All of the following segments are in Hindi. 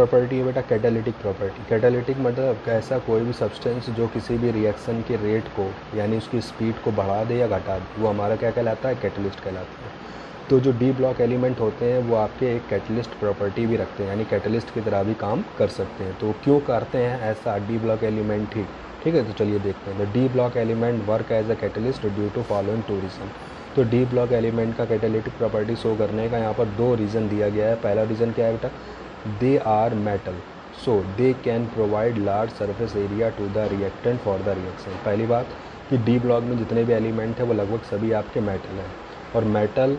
प्रॉपर्टी है बेटा कैटालिटिक प्रॉपर्टी। कैटालिटिक मतलब ऐसा कोई भी सब्सटेंस जो किसी भी रिएक्शन के रेट को यानी उसकी स्पीड को बढ़ा दे या घटा दे, वो हमारा क्या कहलाता है, कैटलिस्ट कहलाता है। तो जो डी ब्लॉक एलिमेंट होते हैं वो आपके एक कैटलिस्ट प्रॉपर्टी भी रखते हैं, यानी कैटलिस्ट की तरह भी काम कर सकते हैं। तो क्यों करते हैं ऐसा डी ब्लॉक एलिमेंट ही, ठीक है। तो चलिए देखते हैं। The d block element work as a catalyst due to following two reason. तो डी ब्लॉक एलिमेंट का कैटालिटिक प्रॉपर्टी शो करने का यहाँ पर दो रीज़न दिया गया है। पहला रीज़न क्या है बेटा, they are metal so they can provide large surface area to the reactant for the reaction. पहली बात कि डी ब्लॉक में जितने भी एलिमेंट हैं वो लगभग सभी आपके मेटल हैं, और मेटल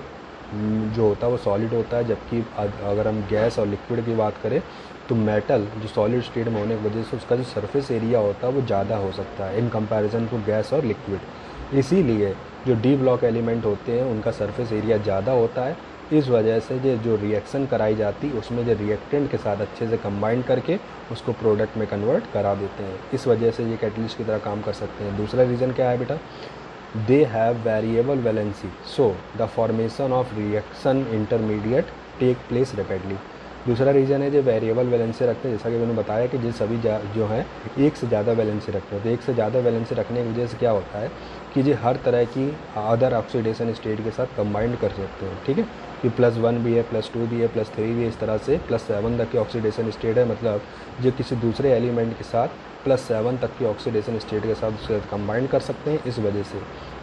जो होता है वो सॉलिड होता है, जबकि अगर हम गैस और लिक्विड की बात करें तो मेटल जो सॉलिड स्टेट में होने की वजह से उसका जो सरफेस एरिया होता है वो ज़्यादा हो सकता है इन कंपैरिजन टू गैस और लिक्विड। इसीलिए जो डी ब्लॉक एलिमेंट होते हैं उनका सरफेस एरिया ज़्यादा होता है। इस वजह से जो रिएक्शन कराई जाती है उसमें जो रिएक्टेंट के साथ अच्छे से कंबाइन करके उसको प्रोडक्ट में कन्वर्ट करा देते हैं। इस वजह से ये कैटलिस्ट की तरह काम कर सकते हैं। दूसरा रीज़न क्या है बेटा, they have variable valency so the formation of reaction intermediate take place rapidly. दूसरा रीज़न है जो वेरिएबल वैलेंसी रखते हैं, जैसा कि मैंने बताया कि जो सभी जो हैं एक से ज़्यादा वैलेंसी रखते हैं। तो एक से ज़्यादा वैलेंसी रखने की वजह से क्या होता है कि ये हर तरह की अदर ऑक्सीडेशन स्टेट के साथ कंबाइंड कर सकते हैं, ठीक है। कि +1 भी है, +2 भी है, +3 भी है, इस तरह से +7 तक की ऑक्सीडेशन स्टेट है। मतलब जो किसी दूसरे एलिमेंट के साथ +7 तक की ऑक्सीडेशन स्टेट के साथ उसके साथ कंबाइन कर सकते हैं। इस वजह से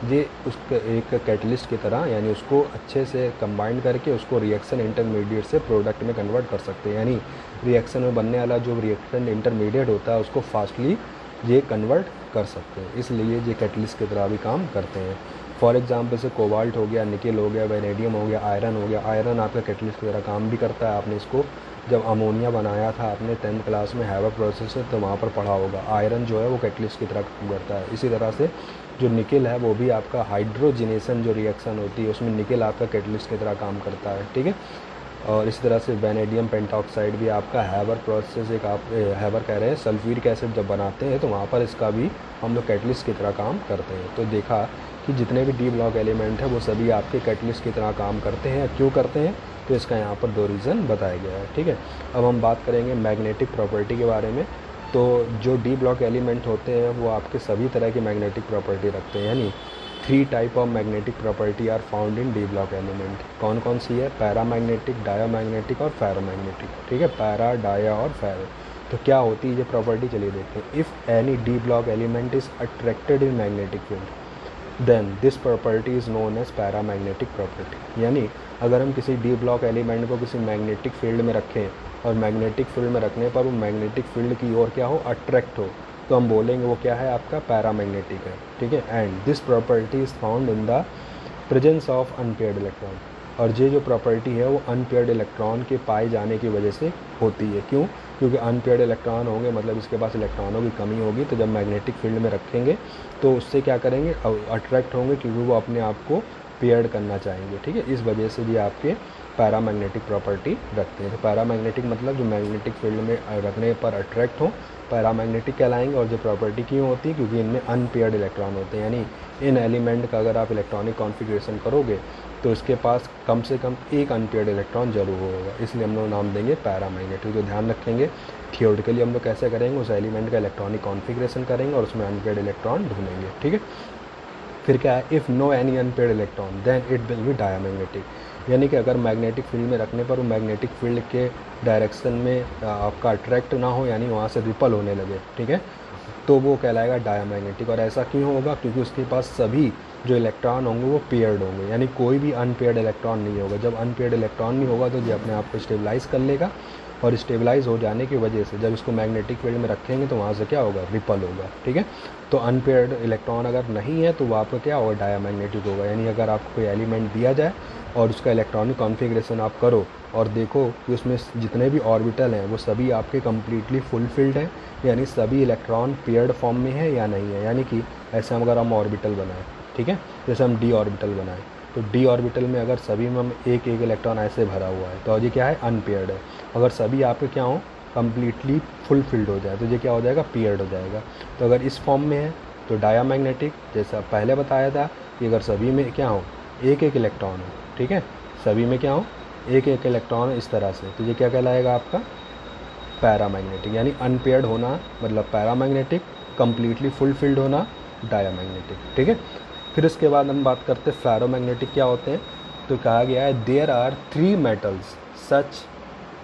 ये उसके एक कैटलिस्ट की तरह यानी उसको अच्छे से कंबाइन करके उसको रिएक्शन इंटरमीडिएट से प्रोडक्ट में कन्वर्ट कर सकते हैं। यानी रिएक्शन में बनने वाला जो रिएक्शन इंटरमीडिएट होता है उसको फास्टली ये कन्वर्ट कर सकते हैं, इसलिए ये कैटलिस्ट की तरह भी काम करते हैं। फॉर एग्जांपल से कोबाल्ट हो गया, निकेल हो गया, वेनेडियम हो गया, आयरन हो गया। आयरन आपका कैटलिस्ट की तरह काम भी करता है। आपने इसको जब अमोनिया बनाया था आपने 10th क्लास में हैवर प्रोसेस है तो वहाँ पर पढ़ा होगा। आयरन जो है वो कैटलिस्ट की तरह काम करता है। इसी तरह से जो निकेल है वो भी आपका हाइड्रोजिनेशन जो रिएक्शन होती है उसमें निकेल आपका कैटलिस्ट की तरह काम करता है, ठीक है। और इसी तरह से वेनेडियम पेंटॉक्साइड भी आपका हैवर प्रोसेस एक आप हैवर कह रहे हैं सल्फ्यूरिक एसिड जब बनाते हैं तो वहाँ पर इसका भी हम लोग कैटलिस्ट की तरह काम करते हैं। तो देखा कि जितने भी डी ब्लॉक एलिमेंट है वो सभी आपके कैटलिस्ट की तरह काम करते हैं। क्यों करते हैं, तो इसका यहाँ पर दो रीज़न बताया गया है, ठीक है। अब हम बात करेंगे मैग्नेटिक प्रॉपर्टी के बारे में। तो जो डी ब्लॉक एलिमेंट होते हैं वो आपके सभी तरह की मैग्नेटिक प्रॉपर्टी रखते हैं, यानी 3 type of magnetic property are found in d block element. कौन कौन सी है, पैरामैग्नेटिक, डायामैग्नेटिक और फेरोमैग्नेटिक, ठीक है। पैरा, डाया और फेरो। तो क्या होती है ये प्रॉपर्टी, चलिए देखते हैं। If any d block element is attracted in magnetic field then this property is known as paramagnetic property. यानी अगर हम किसी डी ब्लॉक एलिमेंट को किसी मैग्नेटिक फील्ड में रखें और मैग्नेटिक फील्ड में रखने पर वो मैग्नेटिक फील्ड की ओर क्या हो, अट्रैक्ट हो, तो हम बोलेंगे वो क्या है, आपका पैरामैग्नेटिक है, ठीक है। And this property is found in the presence of unpaired electron. और ये जो प्रॉपर्टी है वो अनपेयर्ड इलेक्ट्रॉन के पाए जाने की वजह से होती है। क्यों, क्योंकि अनपेयर्ड इलेक्ट्रॉन होंगे मतलब इसके पास इलेक्ट्रॉनों की कमी होगी, तो जब मैग्नेटिक फील्ड में रखेंगे तो उससे क्या करेंगे, अट्रैक्ट होंगे, क्योंकि वो अपने आप को पेयर्ड करना चाहेंगे, ठीक है। इस वजह से भी आपके पैरामैग्नेटिक प्रॉपर्टी रखते हैं। तो पैरामैग्नेटिक मतलब जो मैग्नेटिक फील्ड में रखने पर अट्रैक्ट हो, पैरामैग्नेटिक कहलाएंगे। और जो प्रॉपर्टी क्यों होती है, क्योंकि इनमें अनपेयर्ड इलेक्ट्रॉन होते हैं। यानी इन एलिमेंट का अगर आप इलेक्ट्रॉनिक कॉन्फ़िगरेशन करोगे तो इसके पास कम से कम एक अनपेयर्ड इलेक्ट्रॉन जरूर होगा, इसलिए हम लोग नाम देंगे पैरामैग्नेटिक। तो ध्यान रखेंगे थियोरेटिकली हम लोग कैसे करेंगे, उस एलिमेंट का इलेक्ट्रॉनिक कॉन्फ़िगरेशन करेंगे और उसमें अनपेयर्ड इलेक्ट्रॉन ढूंढेंगे, ठीक है। फिर क्या है, if no any unpaired electron then it will be diamagnetic. यानी कि अगर मैग्नेटिक फील्ड में रखने पर वो मैग्नेटिक फील्ड के डायरेक्शन में आपका अट्रैक्ट ना हो, यानी वहाँ से रिपल होने लगे, ठीक है, तो वो कहलाएगा डायामैग्नेटिक। और ऐसा क्यों होगा, क्योंकि उसके पास सभी जो इलेक्ट्रॉन होंगे वो पेयर्ड होंगे, यानी कोई भी अनपेयर्ड इलेक्ट्रॉन नहीं होगा। जब अनपेयर्ड इलेक्ट्रॉन नहीं होगा तो ये अपने आप को स्टेबलाइज कर लेगा, और स्टेबलाइज हो जाने की वजह से जब इसको मैग्नेटिक फील्ड में रखेंगे तो वहाँ से क्या होगा, रिपल होगा, ठीक है। तो अनपेयर्ड इलेक्ट्रॉन अगर नहीं है तो वो आपका क्या होगा, डायामैग्नेटिक होगा। यानी अगर आपको कोई एलिमेंट दिया जाए और उसका इलेक्ट्रॉनिक कॉन्फ़िगरेशन आप करो और देखो कि उसमें जितने भी ऑर्बिटल हैं वो सभी आपके कम्प्लीटली फुलफिल्ड हैं, यानी सभी इलेक्ट्रॉन पेयर्ड फॉर्म में है या नहीं है। यानी कि ऐसे हम अगर हम ऑर्बिटल बनाएं, ठीक है, जैसे हम डी ऑर्बिटल बनाएं, तो डी ऑर्बिटल में अगर सभी में हम एक एक इलेक्ट्रॉन ऐसे भरा हुआ है तो ये क्या है, अनपेयर्ड है। अगर सभी आपके क्या हो, कम्प्लीटली फुलफिल्ड हो जाए तो ये क्या हो जाएगा, पेयर्ड हो जाएगा। तो अगर इस फॉर्म में है तो डायामैग्नेटिक, जैसा पहले बताया था कि अगर सभी में क्या हो, एक एक इलेक्ट्रॉन हो, ठीक है, सभी में क्या हो, एक एक इलेक्ट्रॉन इस तरह से, तो ये क्या कहलाएगा आपका पैरामैग्नेटिक, यानी अनपेयर्ड होना मतलब पैरामैग्नेटिक, कंप्लीटली फुलफिल्ड होना डायामैग्नेटिक। ठीक है, फिर इसके बाद हम बात करते हैं फेरोमैग्नेटिक क्या होते हैं। तो कहा गया है there are 3 metals such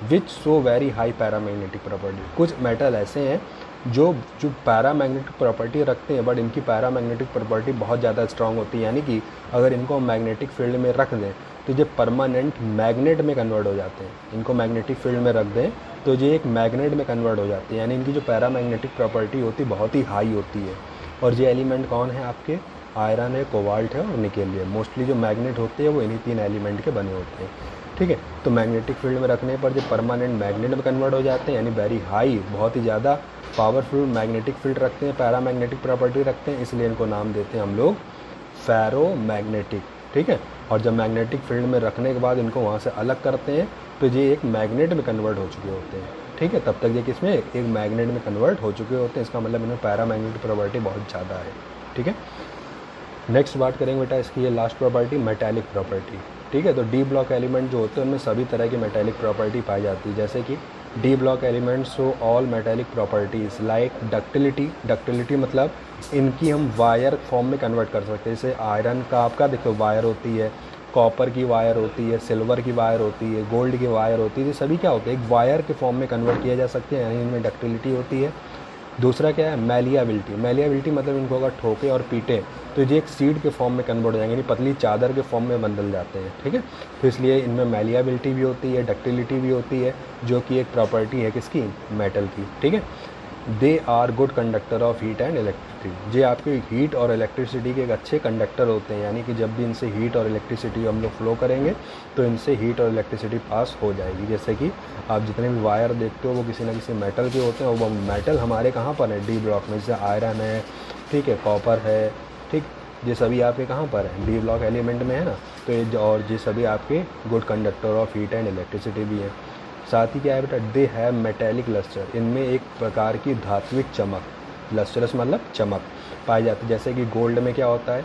which show very high paramagnetic property. कुछ मेटल ऐसे हैं जो पैरामैग्नेटिक प्रॉपर्टी रखते हैं, बट इनकी पैरामैग्नेटिक प्रॉपर्टी बहुत ज़्यादा स्ट्रांग होती है, यानी कि अगर इनको मैग्नेटिक फील्ड में रख दें तो ये परमानेंट मैग्नेट में कन्वर्ट हो जाते हैं। इनको मैग्नेटिक फील्ड में रख दें तो ये एक मैग्नेट में कन्वर्ट हो जाती है, यानी इनकी जो पैरामैग्नेटिक प्रॉपर्टी होती है बहुत ही हाई होती है। और ये एलिमेंट कौन है आपके, आयरन है, कोबाल्ट है और निकेल है। मोस्टली जो मैग्नेट होते हैं वो इन्हीं 3 एलिमेंट के बने होते हैं। ठीक है, तो मैग्नेटिक फील्ड में रखने पर जो परमानेंट मैग्नेट में कन्वर्ट हो जाते हैं, यानी वेरी हाई, बहुत ही ज़्यादा पावरफुल मैग्नेटिक फील्ड रखते हैं, पैरामैग्नेटिक प्रॉपर्टी रखते हैं, इसलिए इनको नाम देते हैं हम लोग फेरोमैग्नेटिक। ठीक है, और जब मैग्नेटिक फील्ड में रखने के बाद इनको वहाँ से अलग करते हैं तो ये एक मैग्नेट में कन्वर्ट हो चुके होते हैं। ठीक है, तब तक ये किसमें, एक मैग्नेट में कन्वर्ट हो चुके होते हैं। इसका मतलब इनमें पैरामैग्नेटिक प्रॉपर्टी बहुत ज़्यादा है। ठीक है, नेक्स्ट बात करेंगे बेटा इसकी ये लास्ट प्रॉपर्टी मेटालिक प्रॉपर्टी। ठीक है, तो डी ब्लॉक एलिमेंट जो होते हैं उनमें सभी तरह की मेटालिक प्रॉपर्टी पाई जाती है, जैसे कि D block elements show all metallic properties like ductility. Ductility मतलब इनकी हम वायर फॉर्म में कन्वर्ट कर सकते हैं। जैसे आयरन का आपका देखो वायर होती है, कॉपर की वायर होती है, सिल्वर की वायर होती है, गोल्ड की वायर होती है, ये सभी क्या होते हैं, एक वायर के फॉर्म में कन्वर्ट किया जा सकते हैं, यानी इनमें डक्टिलिटी होती है। दूसरा क्या है, मैलियाबिलिटी। मैलियाबिलिटी मतलब इनको अगर ठोके और पीटे तो ये एक सीड के फॉर्म में कन्वर्ट हो जाएंगे, यानी पतली चादर के फॉर्म में बदल जाते हैं। ठीक है, तो इसलिए इनमें मैलियाबिलिटी भी होती है, डक्टिलिटी भी होती है, जो कि एक प्रॉपर्टी है किसकी, मेटल की। ठीक है, they are good conductor of heat and electricity. ये आपके हीट और इलेक्ट्रिसिटी के एक अच्छे कंडक्टर होते हैं, यानी कि जब भी इनसे हीट और इलेक्ट्रिसिटी हम लोग फ्लो करेंगे तो इनसे हीट और इलेक्ट्रिसिटी पास हो जाएगी। जैसे कि आप जितने भी वायर देखते हो वो किसी न किसी मेटल के होते हैं, और वो मेटल हमारे कहाँ पर है, डी ब्लॉक में। जैसे आयरन है, ठीक है, कॉपर है, ठीक, ये सभी आपके कहाँ पर है, डी ब्लॉक एलिमेंट में है ना। तो ये और ये सभी आपके good conductor of heat and electricity भी है। साथ ही क्या है बेटा, दे हैव मेटेलिक लस्टर। इनमें एक प्रकार की धात्विक चमक, लस्टरस मतलब चमक, पाई जाती है। जैसे कि गोल्ड में क्या होता है,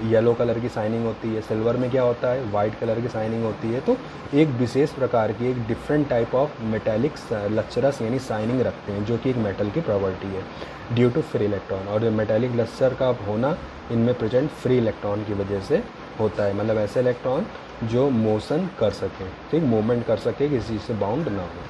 येलो कलर की शाइनिंग होती है, सिल्वर में क्या होता है, वाइट कलर की शाइनिंग होती है। तो एक विशेष प्रकार की, एक different type of metallic lustrous यानी शाइनिंग रखते हैं, जो कि एक मेटल की प्रॉपर्टी है ड्यू टू फ्री इलेक्ट्रॉन। और मेटेलिक लस्टर का होना इनमें प्रेजेंट फ्री इलेक्ट्रॉन की वजह से होता है, मतलब ऐसे इलेक्ट्रॉन जो मोशन कर सकें, ठीक, मूवमेंट कर सके, किसी चीज़ से बाउंड ना हो।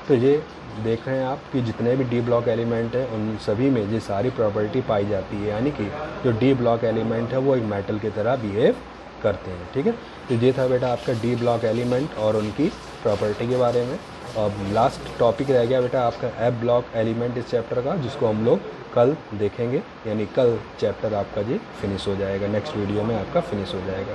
तो ये देख रहे हैं आप कि जितने भी डी ब्लॉक एलिमेंट हैं उन सभी में ये सारी प्रॉपर्टी पाई जाती है, यानी कि जो डी ब्लॉक एलिमेंट है वो एक मेटल की तरह बिहेव करते हैं। ठीक है, तो ये था बेटा आपका डी ब्लॉक एलिमेंट और उनकी प्रॉपर्टी के बारे में। अब लास्ट टॉपिक रह गया बेटा आपका एफ ब्लॉक एलिमेंट इस चैप्टर का, जिसको हम लोग कल देखेंगे, यानी कल चैप्टर आपका जी फिनिश हो जाएगा, नेक्स्ट वीडियो में आपका फिनिश हो जाएगा।